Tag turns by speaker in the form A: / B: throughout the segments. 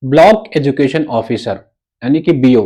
A: Block education officer यानी कि BO,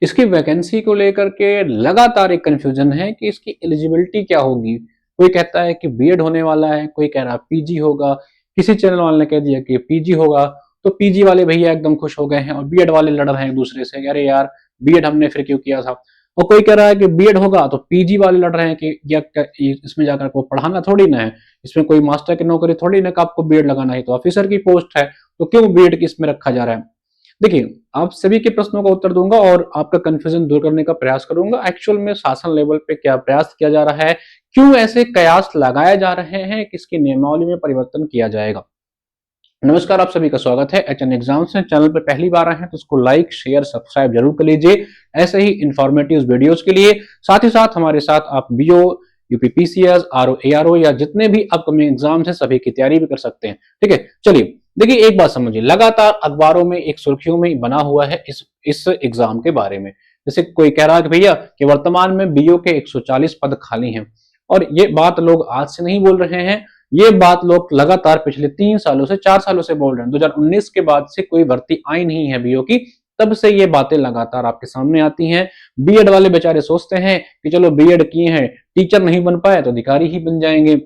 A: इसकी वैकेंसी को लेकर के लगातार एक कंफ्यूजन है कि इसकी एलिजिबिलिटी क्या होगी। कोई कहता है कि बीएड होने वाला है, कोई कह रहा है पीजी होगा, किसी चैनल वाले ने कह दिया कि पीजी होगा। तो पीजी वाले भैया एकदम खुश हो गए हैं और बीएड वाले लड़ रहे हैं एक दूसरे से, अरे यार बीएड हमने फिर क्यों किया था। और कोई कह रहा है कि बीएड होगा तो पीजी वाले लड़ रहे हैं कि इसमें जाकर को पढ़ाना थोड़ी ना है, इसमें कोई मास्टर की नौकरी थोड़ी ना, आपको बीएड लगाना है, तो ऑफिसर की पोस्ट है, तो क्यों बीएड की इसमें रखा जा रहा है। देखिए, आप सभी के प्रश्नों का उत्तर दूंगा और आपका कंफ्यूजन दूर करने का प्रयास करूंगा। एक्चुअल में शासन लेवल पे क्या प्रयास किया जा रहा है, क्यों ऐसे कयास लगाए जा रहे हैं, किसकी नियमावली में परिवर्तन किया जाएगा। नमस्कार, आप सभी का स्वागत है एचएन एग्जाम्स में। चैनल पर पहली बार आए हैं तो इसको लाइक शेयर सब्सक्राइब जरूर कर लीजिए ऐसे ही इंफॉर्मेटिव वीडियोस के लिए। साथ ही साथ हमारे साथ आप बीओ, यूपीपीसीएस, आरओ, एआरओ या जितने भी अपकमिंग एग्जाम्स हैं सभी की तैयारी भी कर सकते हैं। ठीक है, चलिए देखिए, एक बात समझिए, लगातार अखबारों में एक सुर्खियों में बना हुआ है इस एग्जाम के बारे में। जैसे कोई कह रहा है कि भैया कि वर्तमान में बीओ के 140 पद खाली हैं, और ये बात लोग आज से नहीं बोल रहे हैं, ये बात लोग लगातार पिछले 3 सालों से 4 सालों से बोल रहे हैं। 2019 के बाद से कोई भर्ती आई नहीं है बीओ की, तब से ये बातें लगातार आपके सामने आती हैं। बीएड वाले बेचारे सोचते हैं कि चलो बीएड किए हैं, टीचर नहीं बन पाए तो अधिकारी ही बन जाएंगे।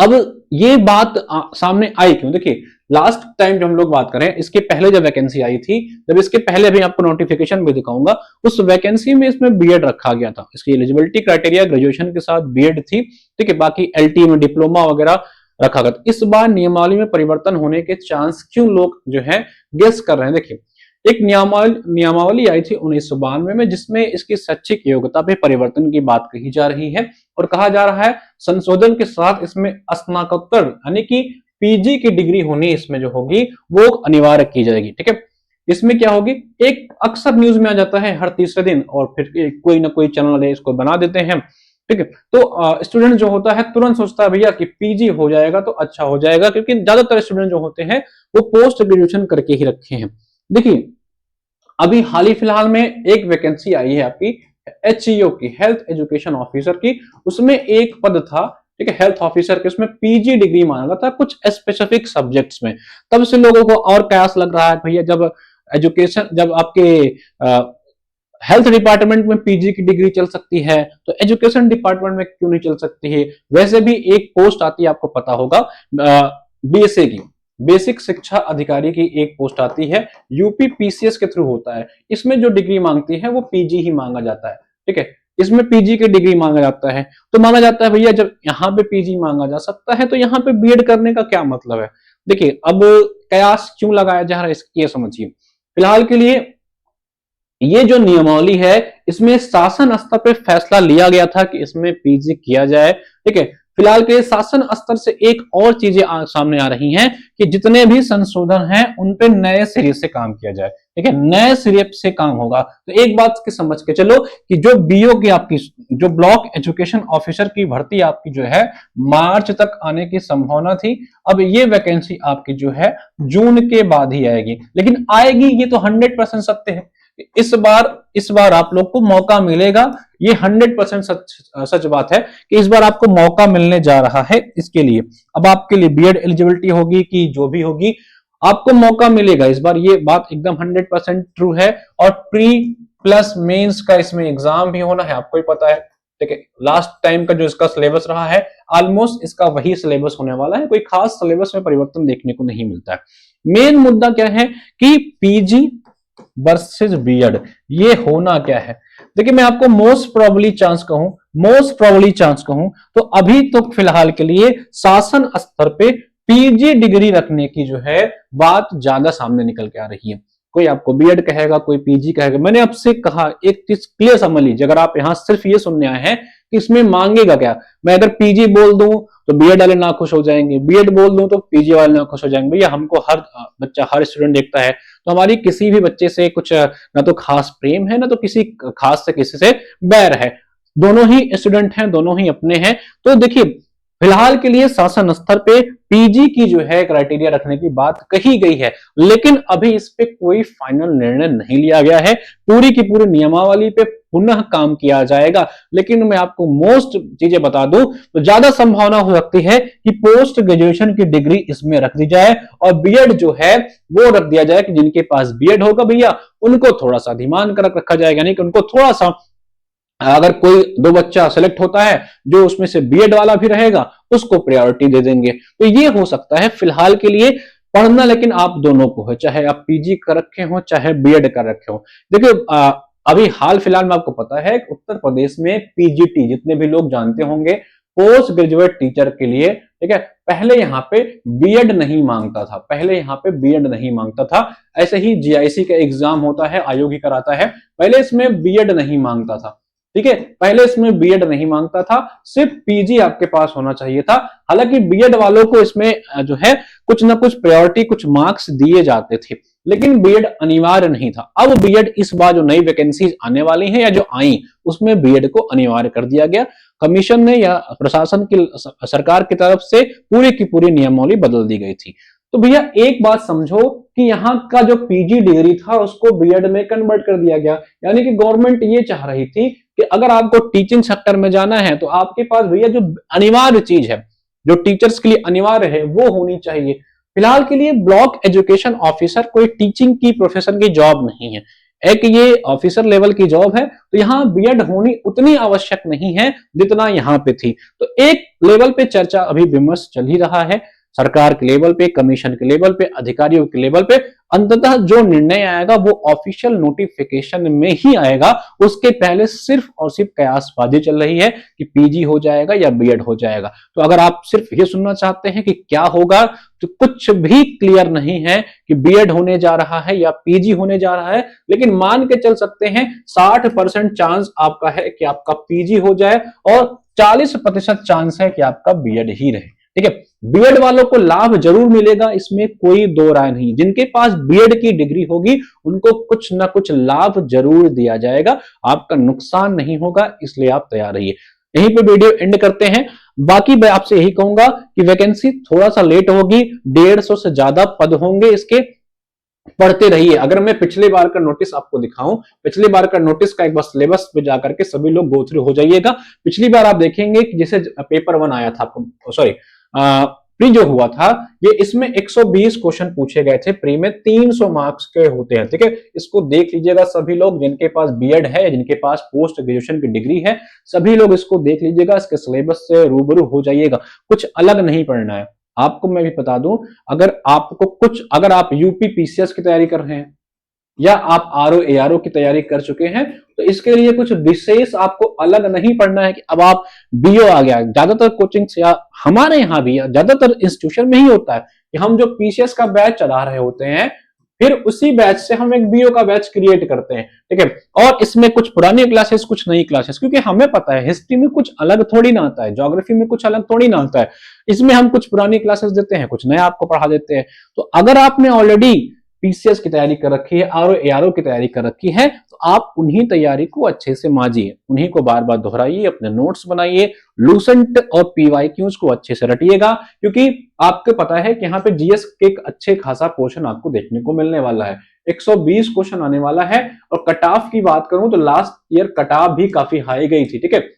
A: अब ये बात सामने आई क्यों? देखिए, लास्ट टाइम जब हम लोग बात करें, इसके पहले जब वैकेंसी आई थी, जब इसके पहले भी आपको नोटिफिकेशन भी दिखाऊंगा, उस वैकेंसी में इसमें बीएड रखा गया था। इसकी एलिजिबिलिटी क्राइटेरिया ग्रेजुएशन के साथ बीएड थी, ठीक है, बाकी एलटी में डिप्लोमा वगैरह रखा गया। इस बार नियमावली में परिवर्तन होने के चांस क्यों लोग जो है गेस कर रहे हैं। देखिए, एक नियमावली आई थी 1992 में, जिसमें इसकी शैक्षिक योग्यता पे परिवर्तन की बात कही जा रही है और कहा जा रहा है संशोधन के साथ इसमें स्नातकोत्तर यानी कि पीजी की डिग्री होनी इसमें जो होगी वो अनिवार्य की जाएगी। ठीक है, इसमें क्या होगी, एक अक्सर न्यूज में आ जाता है हर तीसरे दिन, और फिर कोई ना कोई चैनल वाले इसको बना देते हैं। ठीक है, तो स्टूडेंट जो होता है तुरंत सोचता है भैया कि पीजी हो जाएगा तो अच्छा हो जाएगा, क्योंकि ज्यादातर स्टूडेंट जो होते हैं वो पोस्ट ग्रेजुएशन करके ही रखे हैं। देखिए, अभी हाल ही फिलहाल में एक वैकेंसी आई है आपकी एचईओ की, हेल्थ एजुकेशन ऑफिसर की, उसमें एक पद था, ठीक है, हेल्थ ऑफिसर के, उसमें पीजी डिग्री मांगा था कुछ स्पेसिफिक सब्जेक्ट्स में। तब से लोगों को और कयास लग रहा है भैया, जब आपके हेल्थ डिपार्टमेंट में पीजी की डिग्री चल सकती है तो एजुकेशन डिपार्टमेंट में क्यों नहीं चल सकती है। वैसे भी एक पोस्ट आती है, आपको पता होगा, बीएसए की, बेसिक शिक्षा अधिकारी की एक पोस्ट आती है, यूपी पीसीएस के थ्रू होता है। इसमें जो डिग्री मांगती है वो पीजी ही मांगा जाता है। ठीक है, इसमें पीजी की डिग्री मांगा जाता है, तो माना जाता है भैया जब यहाँ पे पीजी मांगा जा सकता है तो यहाँ पे बीएड करने का क्या मतलब है। देखिए, अब कयास क्यों लगाया जा रहा है ये समझिए। फिलहाल के लिए ये जो नियमावली है, इसमें शासन स्तर पे फैसला लिया गया था कि इसमें पीजी किया जाए। ठीक है, फिलहाल के शासन स्तर से एक और चीजें सामने आ रही हैं कि जितने भी संशोधन हैं उन पे नए सिरे से काम किया जाए। ठीक है, नए सिरे से काम होगा। तो एक बात की समझ के चलो कि जो बीओ की आपकी जो ब्लॉक एजुकेशन ऑफिसर की भर्ती आपकी जो है मार्च तक आने की संभावना थी, अब ये वैकेंसी आपकी जो है जून के बाद ही आएगी, लेकिन आएगी ये तो 100% सत्य है। इस बार आप लोग को मौका मिलेगा, ये 100% सच बात है कि इस बार आपको मौका मिलने जा रहा है। इसके लिए अब आपके लिए बीएड एलिजिबिलिटी होगी कि जो भी होगी, आपको मौका मिलेगा इस बार, ये बात एकदम 100% ट्रू है। और प्री प्लस मेंस का इसमें एग्जाम भी होना है, आपको ही पता है। ठीक है, लास्ट टाइम का जो इसका सिलेबस रहा है ऑलमोस्ट इसका वही सिलेबस होने वाला है, कोई खास सिलेबस में परिवर्तन देखने को नहीं मिलता है। मेन मुद्दा क्या है कि पीजी वर्सेस बीएड, ये होना क्या है। देखिए, मैं आपको मोस्ट प्रोबेबली चांस कहूं तो अभी तो फिलहाल के लिए शासन स्तर पे पीजी डिग्री रखने की जो है बात ज्यादा सामने निकल के आ रही है। कोई आपको बीएड कहेगा, कोई पीजी कहेगा। मैंने आपसे कहा एक चीज क्लियर समझ लीजिए, अगर आप यहां सिर्फ ये सुनने आए हैं कि इसमें मांगेगा क्या, मैं अगर पीजी बोल दूं तो बीएड वाले ना खुश हो जाएंगे, बीएड बोल दूं तो पीजी वाले ना खुश हो जाएंगे। भैया, हमको हर बच्चा, हर स्टूडेंट देखता है, तो हमारी किसी भी बच्चे से कुछ ना तो खास प्रेम है, ना तो किसी खास से किसी से बैर है। दोनों ही स्टूडेंट हैं, दोनों ही अपने हैं। तो देखिए, फिलहाल के लिए शासन स्तर पे पीजी की जो है क्राइटेरिया रखने की बात कही गई है, लेकिन अभी इस पे कोई फाइनल निर्णय नहीं लिया गया है। पूरी की पूरी नियमावली पे पुनः काम किया जाएगा। लेकिन मैं आपको मोस्ट चीजें बता दूं तो ज्यादा संभावना हो सकती है कि पोस्ट ग्रेजुएशन की डिग्री इसमें रख दी जाए और बीएड जो है वो रख दिया जाए कि जिनके पास बीएड होगा भैया उनको थोड़ा सा धिमान कर रखा जाएगा, यानी कि उनको थोड़ा सा, अगर कोई दो बच्चा सेलेक्ट होता है जो उसमें से बीएड वाला भी रहेगा उसको प्रायोरिटी दे देंगे। तो ये हो सकता है फिलहाल के लिए। पढ़ना लेकिन आप दोनों को है, चाहे आप पीजी कर रखे हो चाहे बीएड कर रखे हो। देखिए अभी हाल फिलहाल में आपको पता है उत्तर प्रदेश में पीजीटी, जितने भी लोग जानते होंगे, पोस्ट ग्रेजुएट टीचर के लिए, ठीक है, पहले यहाँ पे बीएड नहीं मांगता था, पहले यहाँ पे बीएड नहीं मांगता था। ऐसे ही जीआईसी का एग्जाम होता है, आयोग ही कराता है, पहले इसमें बीएड नहीं मांगता था, ठीक है, पहले इसमें बीएड नहीं मांगता था, सिर्फ पीजी आपके पास होना चाहिए था। हालांकि बीएड वालों को इसमें जो है कुछ ना कुछ प्रायोरिटी, कुछ मार्क्स दिए जाते थे, लेकिन बीएड अनिवार्य नहीं था। अब बीएड इस बार जो नई वैकेंसीज आने वाली हैं या जो आई उसमें बीएड को अनिवार्य कर दिया गया। कमीशन ने या प्रशासन की, सरकार की तरफ से पूरी की पूरी नियमावली बदल दी गई थी। तो भैया एक बात समझो कि यहाँ का जो पीजी डिग्री था उसको बीएड में कन्वर्ट कर दिया गया, यानी कि गवर्नमेंट ये चाह रही थी कि अगर आपको टीचिंग सेक्टर में जाना है तो आपके पास भैया जो अनिवार्य चीज है, जो टीचर्स के लिए अनिवार्य है, वो होनी चाहिए। फिलहाल के लिए ब्लॉक एजुकेशन ऑफिसर कोई टीचिंग की प्रोफेशन की जॉब नहीं है, एक ये ऑफिसर लेवल की जॉब है, तो यहाँ बीएड होनी उतनी आवश्यक नहीं है जितना यहाँ पे थी। तो एक लेवल पे चर्चा अभी विमर्श चल ही रहा है, सरकार के लेवल पे, कमीशन के लेवल पे, अधिकारियों के लेवल पे। अंततः जो निर्णय आएगा वो ऑफिशियल नोटिफिकेशन में ही आएगा, उसके पहले सिर्फ और सिर्फ कयासबाजी चल रही है कि पीजी हो जाएगा या बीएड हो जाएगा। तो अगर आप सिर्फ ये सुनना चाहते हैं कि क्या होगा, तो कुछ भी क्लियर नहीं है कि बीएड होने जा रहा है या पीजी होने जा रहा है, लेकिन मान के चल सकते हैं 60% चांस आपका है कि आपका पीजी हो जाए और 40% चांस है कि आपका बीएड ही रहे, ठीक है। बीएड वालों को लाभ जरूर मिलेगा, इसमें कोई दो राय नहीं। जिनके पास बीएड की डिग्री होगी उनको कुछ ना कुछ लाभ जरूर दिया जाएगा, आपका नुकसान नहीं होगा, इसलिए आप तैयार रहिए। यहीं पे वीडियो एंड करते हैं। बाकी मैं आपसे यही कहूंगा कि वैकेंसी थोड़ा सा लेट होगी, 150 से ज्यादा पद होंगे इसके, पढ़ते रहिए। अगर मैं पिछले बार का नोटिस आपको दिखाऊं, पिछले बार का नोटिस का एक बार सिलेबस पे जाकर के सभी लोग गो थ्रू हो जाइएगा। पिछली बार आप देखेंगे कि जैसे पेपर 1 आया था, सॉरी प्री जो हुआ था, ये इसमें 120 क्वेश्चन पूछे गए थे, प्री में 300 मार्क्स के होते हैं, ठीक है। इसको देख लीजिएगा सभी लोग, जिनके पास बीएड है, जिनके पास पोस्ट ग्रेजुएशन की डिग्री है, सभी लोग इसको देख लीजिएगा, इसके सिलेबस से रूबरू हो जाइएगा। कुछ अलग नहीं पढ़ना है आपको। मैं भी बता दूं, अगर आप यूपी पीसीएस की तैयारी कर रहे हैं या आप आरओ एआरओ की तैयारी कर चुके हैं, तो इसके लिए कुछ विशेष आपको अलग नहीं पढ़ना है कि अब आप बीओ आ गया। ज्यादातर कोचिंग या हमारे यहाँ भी ज्यादातर इंस्टीट्यूशन में ही होता है कि हम जो पीसीएस का बैच चला रहे होते हैं, फिर उसी बैच से हम एक बीओ का बैच क्रिएट करते हैं, ठीक है। और इसमें कुछ पुरानी क्लासेस, कुछ नई क्लासेस, क्योंकि हमें पता है हिस्ट्री में कुछ अलग थोड़ी ना आता है, ज्योग्राफी में कुछ अलग थोड़ी ना आता है। इसमें हम कुछ पुरानी क्लासेस देते हैं, कुछ नया आपको पढ़ा देते हैं। तो अगर आपने ऑलरेडी पीसीएस की तैयारी कर रखी है, आरओ एआरओ की तैयारी कर रखी है, तो आप उन्हीं तैयारी को अच्छे से मांझिए, उन्हीं को बार बार दोहराइए, अपने नोट्स बनाइए, लूसेंट और पीवाईक्यूज को अच्छे से रटिएगा, क्योंकि आपको पता है कि यहाँ पे जीएस के एक अच्छे खासा पोर्शन आपको देखने को मिलने वाला है। 120 क्वेश्चन आने वाला है। और कट ऑफ की बात करूं तो लास्ट ईयर कट ऑफ भी काफी हाई गई थी, ठीक है।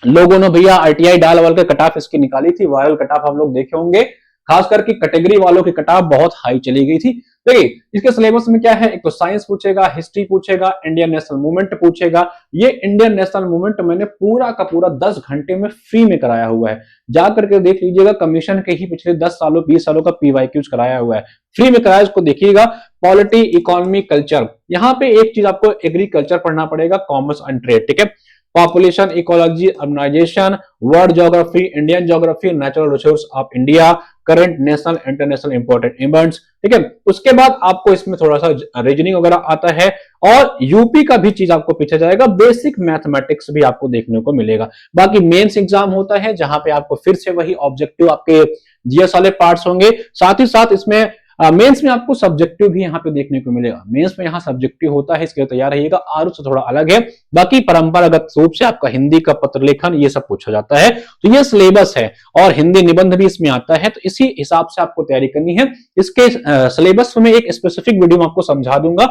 A: लोगों ने भैया आरटीआई डाल वाल के कट ऑफ इसकी निकाली थी, वायरल कट ऑफ हम लोग देखे होंगे, खास करके कैटेगरी वालों की कट ऑफ बहुत हाई चली गई थी। देखिए इसके सिलेबस में क्या है, एक तो साइंस पूछेगा, हिस्ट्री पूछेगा, इंडियन नेशनल मूवमेंट पूछेगा। ये इंडियन नेशनल मूवमेंट मैंने पूरा का पूरा 10 घंटे में फ्री में कराया हुआ है, जाकर के देख लीजिएगा। कमीशन के ही पिछले 10 सालों 20 सालों का पीवाईक्यूज कराया हुआ है, फ्री में कराया, इसको देखिएगा। पॉलिटी, इकोनॉमी, कल्चर, यहाँ पे एक चीज आपको एग्रीकल्चर पढ़ना पड़ेगा, कॉमर्स एंड ट्रेड, ठीक है। Population, ecology, urbanisation, world geography, Indian geography, natural resource of India, current national international important events, ठीक है। उसके बाद आपको इसमें थोड़ा सा रीजनिंग वगैरह आता है, और यूपी का भी चीज आपको पीछे जाएगा, बेसिक मैथमेटिक्स भी आपको देखने को मिलेगा। बाकी मेंस एग्जाम होता है जहां पे आपको फिर से वही ऑब्जेक्टिव आपके जीएस वाले पार्ट्स होंगे, साथ ही साथ इसमें मेंस में आपको सब्जेक्टिव भी यहाँ पे देखने को मिलेगा, मेंस में यहाँ सब्जेक्टिव होता है, इसके लिए तैयार रहिएगा। आर से थोड़ा अलग है, बाकी परंपरागत रूप से आपका हिंदी का पत्र लेखन ये सब पूछा जाता है। तो ये सिलेबस है और हिंदी निबंध भी इसमें आता है, तो इसी हिसाब से आपको तैयारी करनी है। इसके सिलेबस में एक स्पेसिफिक वीडियो में आपको समझा दूंगा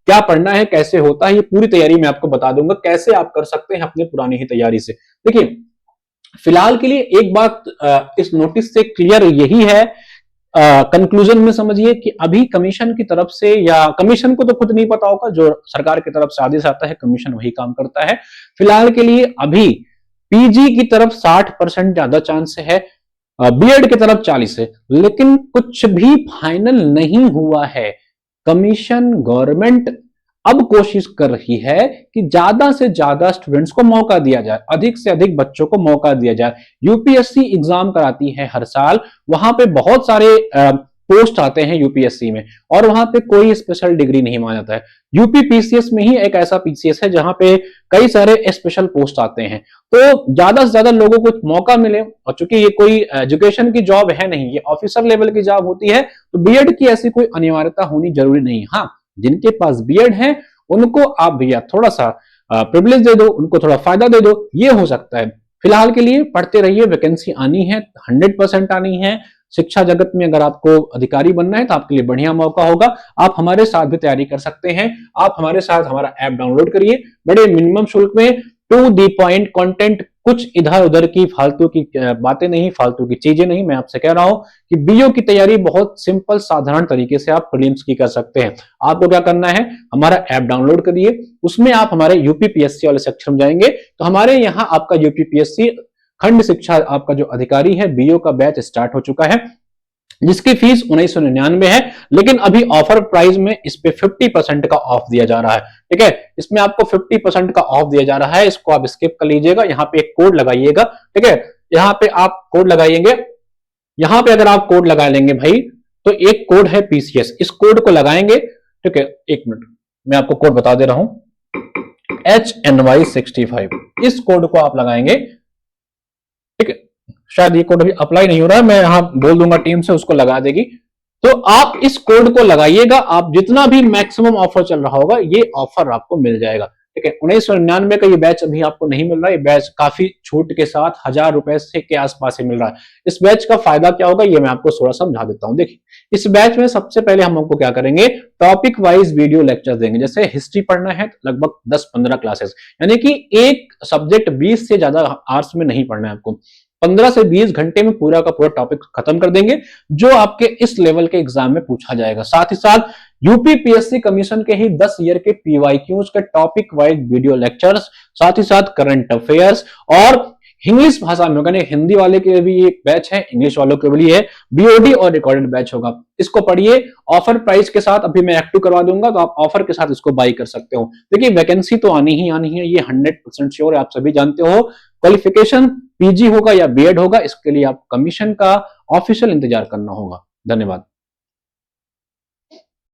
A: क्या पढ़ना है, कैसे होता है, ये पूरी तैयारी मैं आपको बता दूंगा कैसे आप कर सकते हैं अपने पुरानी ही तैयारी से। देखिए फिलहाल के लिए एक बात इस नोटिस से क्लियर यही है, कंक्लूजन में समझिए कि अभी कमीशन की तरफ से, या कमीशन को तो खुद नहीं पता होगा, जो सरकार की तरफ से आदेश आता है कमीशन वही काम करता है। फिलहाल के लिए अभी पीजी की तरफ 60% ज्यादा चांस है, बीएड की तरफ 40 है, लेकिन कुछ भी फाइनल नहीं हुआ है। कमीशन गवर्नमेंट अब कोशिश कर रही है कि ज्यादा से ज्यादा स्टूडेंट्स को मौका दिया जाए, अधिक से अधिक बच्चों को मौका दिया जाए। यूपीएससी एग्जाम कराती है हर साल, वहां पे बहुत सारे पोस्ट आते हैं यूपीएससी में, और वहां पे कोई स्पेशल डिग्री नहीं माना जाता है। यूपी पीसीएस में ही एक ऐसा पीसीएस है जहां पे कई सारे स्पेशल पोस्ट आते हैं, तो ज्यादा से ज्यादा लोगों को मौका मिले। और चूंकि ये कोई एजुकेशन की जॉब है नहीं, ये ऑफिसर लेवल की जॉब होती है, तो बीएड की ऐसी कोई अनिवार्यता होनी जरूरी नहीं। हाँ, जिनके पास बीएड है उनको आप भैया थोड़ा सा प्रिविलेज दे दो, उनको थोड़ा फायदा दे दो, ये हो सकता है। फिलहाल के लिए पढ़ते रहिए, वैकेंसी आनी है, 100% आनी है। शिक्षा जगत में अगर आपको अधिकारी बनना है तो आपके लिए बढ़िया मौका होगा। आप हमारे साथ भी तैयारी कर सकते हैं। आप हमारे साथ हमारा ऐप डाउनलोड करिए, बड़े मिनिमम शुल्क में, टू दी पॉइंट कंटेंट, कुछ इधर उधर की फालतू की बातें नहीं, फालतू की चीजें नहीं। मैं आपसे कह रहा हूं कि बीओ की तैयारी बहुत सिंपल साधारण तरीके से आप प्रीलिम्स की कर सकते हैं। आपको क्या करना है, हमारा ऐप डाउनलोड करिए, उसमें आप हमारे यूपीपीएससी वाले सेक्शन में जाएंगे तो हमारे यहाँ आपका यूपीपीएससी खंड शिक्षा आपका जो अधिकारी है बीओ का बैच स्टार्ट हो चुका है, जिसकी फीस 1999 है, लेकिन अभी ऑफर प्राइस में इस पे 50% का ऑफ दिया जा रहा है। ठीक है, इसमें आपको 50% का ऑफ दिया जा रहा है, इसको आप स्किप कर लीजिएगा। यहाँ पे एक कोड लगाइएगा, ठीक है, यहाँ पे आप कोड लगाइएंगे। यहाँ पे अगर आप कोड लगा लेंगे भाई, तो एक कोड है पीसीएस, इस कोड को लगाएंगे। ठीक है, एक मिनट मैं आपको कोड बता दे रहा हूं, HNY65, इस कोड को आप लगाएंगे। ठीक है, शायद ये कोड अभी अप्लाई नहीं हो रहा है, मैं यहां बोल दूंगा टीम से, उसको लगा देगी। तो आप इस कोड को लगाइएगा, आप जितना भी मैक्सिमम ऑफर चल रहा होगा ये ऑफर आपको मिल जाएगा। ठीक है, 1999 का ये बैच अभी आपको नहीं मिल रहा है, ये बैच काफी छूट के साथ 1000 रुपए से के आसपास ही मिल रहा है। इस बैच का फायदा क्या होगा ये मैं आपको थोड़ा समझा देता हूं। देखिए, इस बैच में सबसे पहले हम आपको क्या करेंगे, टॉपिक वाइज वीडियो लेक्चर देंगे। जैसे हिस्ट्री पढ़ना है तो लगभग 10-15 क्लासेस, यानी कि एक सब्जेक्ट 20 से ज्यादा आवर्स में नहीं पढ़ना है आपको, 15 से 20 घंटे में पूरा का पूरा टॉपिक खत्म कर देंगे, जो आपके इस लेवल के एग्जाम में पूछा जाएगा। साथ ही साथ यूपीपीएससी कमीशन के ही 10 ईयर के पीवाईक्यूज के टॉपिक वाइज वीडियो लेक्चर्स, साथ ही साथ करंट अफेयर्स, और इंग्लिश भाषा में होगा, हिंदी वाले के भी एक बैच है, इंग्लिश वालों के लिए है, बीओडी और रिकॉर्डेड बैच होगा। इसको पढ़िए, ऑफर प्राइस के साथ अभी मैं एक्टिव करवा दूंगा, तो आप ऑफर के साथ इसको बाई कर सकते हो। देखिए वैकेंसी तो आनी ही आनी है, ये 100% श्योर है, आप सभी जानते हो। क्वालिफिकेशन पीजी होगा या बीएड होगा, इसके लिए आप कमीशन का ऑफिशियल इंतजार करना होगा। धन्यवाद।